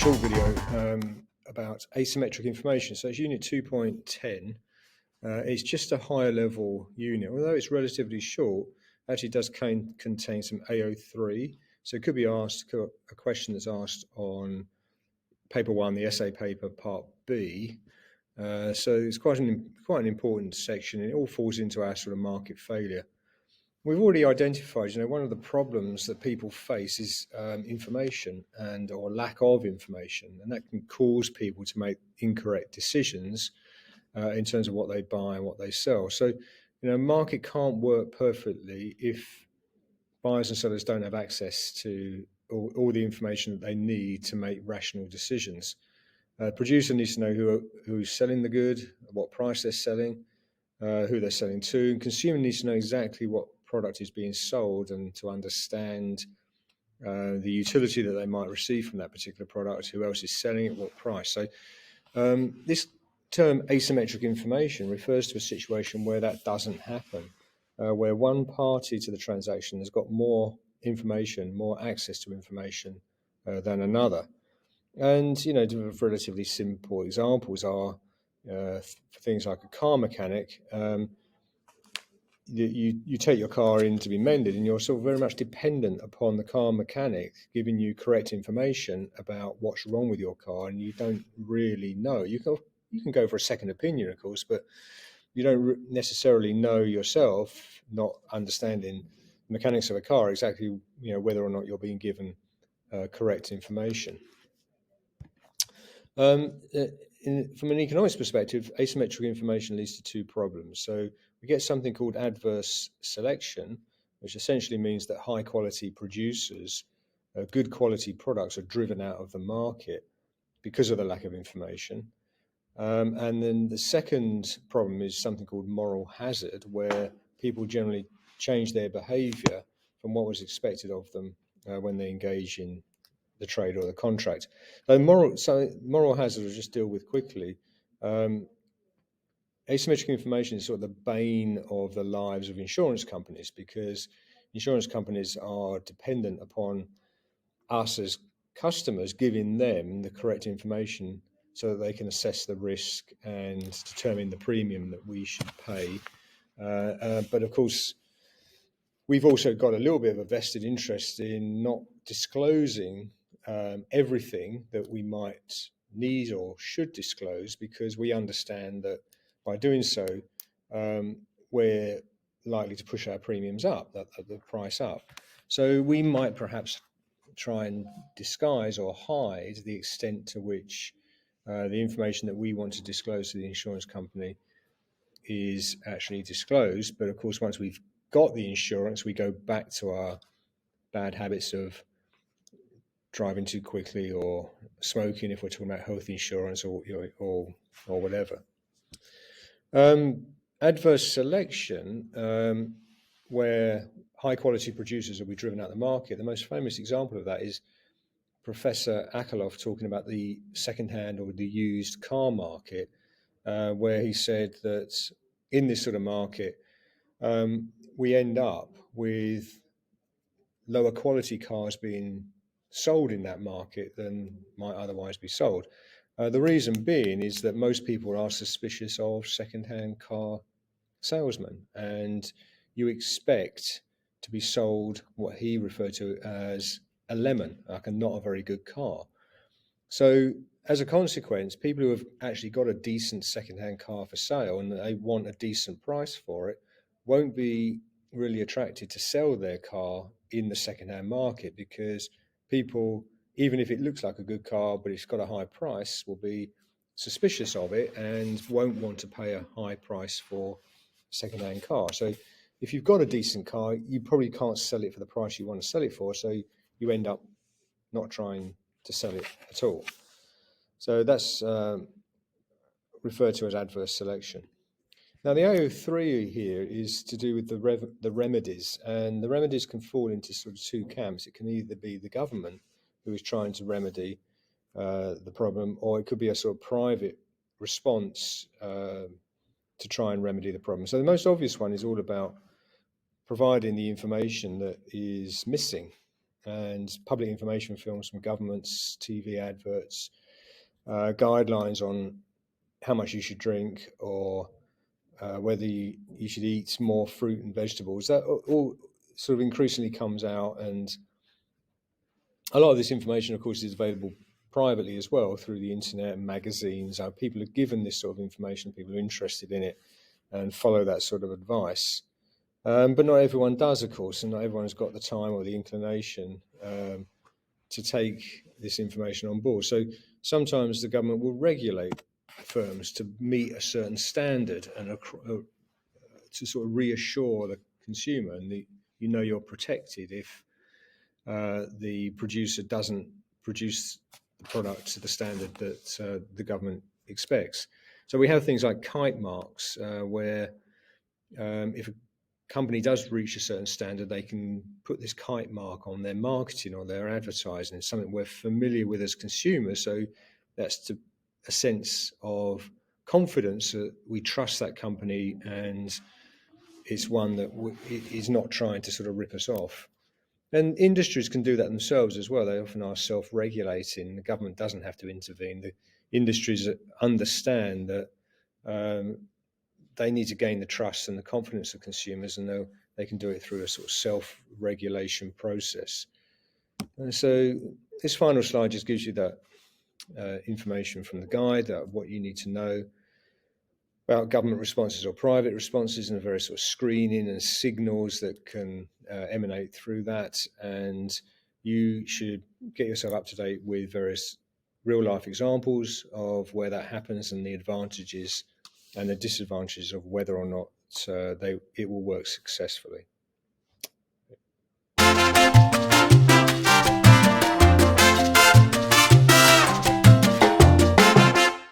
short video about asymmetric information. So it's unit 2.10. It's just a higher level unit. Although it's relatively short, it actually does contain some AO3. So it could be asked, a question that's asked on paper 1, the essay paper, part B. So it's quite an important section, and it all falls into our sort of market failure. We've already identified, one of the problems that people face is information or lack of information, and that can cause people to make incorrect decisions in terms of what they buy and what they sell. So, market can't work perfectly if buyers and sellers don't have access to all the information that they need to make rational decisions. Producer needs to know who's selling the good, what price they're selling, who they're selling to, and consumer needs to know exactly what product is being sold and to understand the utility that they might receive from that particular product, who else is selling it, what price. So this term asymmetric information refers to a situation where that doesn't happen, where one party to the transaction has got more information, more access to information than another. And, relatively simple examples are for things like a car mechanic. You take your car in to be mended, and you're sort of very much dependent upon the car mechanic giving you correct information about what's wrong with your car, and you don't really know. You can go for a second opinion, of course, but you don't necessarily know yourself, not understanding the mechanics of a car, exactly whether or not you're being given correct information. From an economics perspective, asymmetric information leads to two problems. So we get something called adverse selection, which essentially means that high quality producers, good quality products are driven out of the market because of the lack of information. And then the second problem is something called moral hazard, where people generally change their behavior from what was expected of them when they engage in the trade or the contract. Moral hazard, I'll just deal with quickly. Asymmetric information is sort of the bane of the lives of insurance companies, because insurance companies are dependent upon us as customers giving them the correct information so that they can assess the risk and determine the premium that we should pay. But of course, we've also got a little bit of a vested interest in not disclosing everything that we might need or should disclose, because we understand that by doing so, we're likely to push our premiums up, the price up. So we might perhaps try and disguise or hide the extent to which the information that we want to disclose to the insurance company is actually disclosed. But of course, once we've got the insurance, we go back to our bad habits of driving too quickly or smoking, if we're talking about health insurance or whatever. Adverse selection, where high quality producers will be driven out of the market. The most famous example of that is Professor Akerlof talking about the second-hand or the used car market, where he said that in this sort of market, we end up with lower quality cars being sold in that market than might otherwise be sold. The reason being is that most people are suspicious of second-hand car salesmen, and you expect to be sold what he referred to as a lemon, like not a very good car. So as a consequence, people who have actually got a decent second-hand car for sale and they want a decent price for it won't be really attracted to sell their car in the second-hand market, because people, even if it looks like a good car but it's got a high price, will be suspicious of it and won't want to pay a high price for a second-hand car. So if you've got a decent car, you probably can't sell it for the price you want to sell it for, so you end up not trying to sell it at all. So that's referred to as adverse selection. Now, the AO3 here is to do with the remedies, and the remedies can fall into sort of two camps. It can either be the government who is trying to remedy the problem, or it could be a sort of private response to try and remedy the problem. So the most obvious one is all about providing the information that is missing. and public information films from governments, TV adverts, guidelines on how much you should drink, or whether you should eat more fruit and vegetables. That all sort of increasingly comes out, and a lot of this information, of course, is available privately as well through the internet and magazines. People are given this sort of information, people are interested in it and follow that sort of advice. But not everyone does, of course, and not everyone's got the time or the inclination to take this information on board. So sometimes the government will regulate firms to meet a certain standard and to sort of reassure the consumer, and you're protected if the producer doesn't produce the product to the standard that the government expects. So we have things like kite marks, where if a company does reach a certain standard, they can put this kite mark on their marketing or their advertising. It's something we're familiar with as consumers. So that's a sense of confidence that we trust that company, and it's one that is not trying to sort of rip us off. And industries can do that themselves as well. They often are self-regulating. The government doesn't have to intervene. The industries understand that they need to gain the trust and the confidence of consumers, and they can do it through a sort of self-regulation process. And so this final slide just gives you that information from the guide, what you need to know about government responses or private responses, and the various sort of screening and signals that can emanate through that. And you should get yourself up to date with various real life examples of where that happens and the advantages and the disadvantages of whether or not it will work successfully.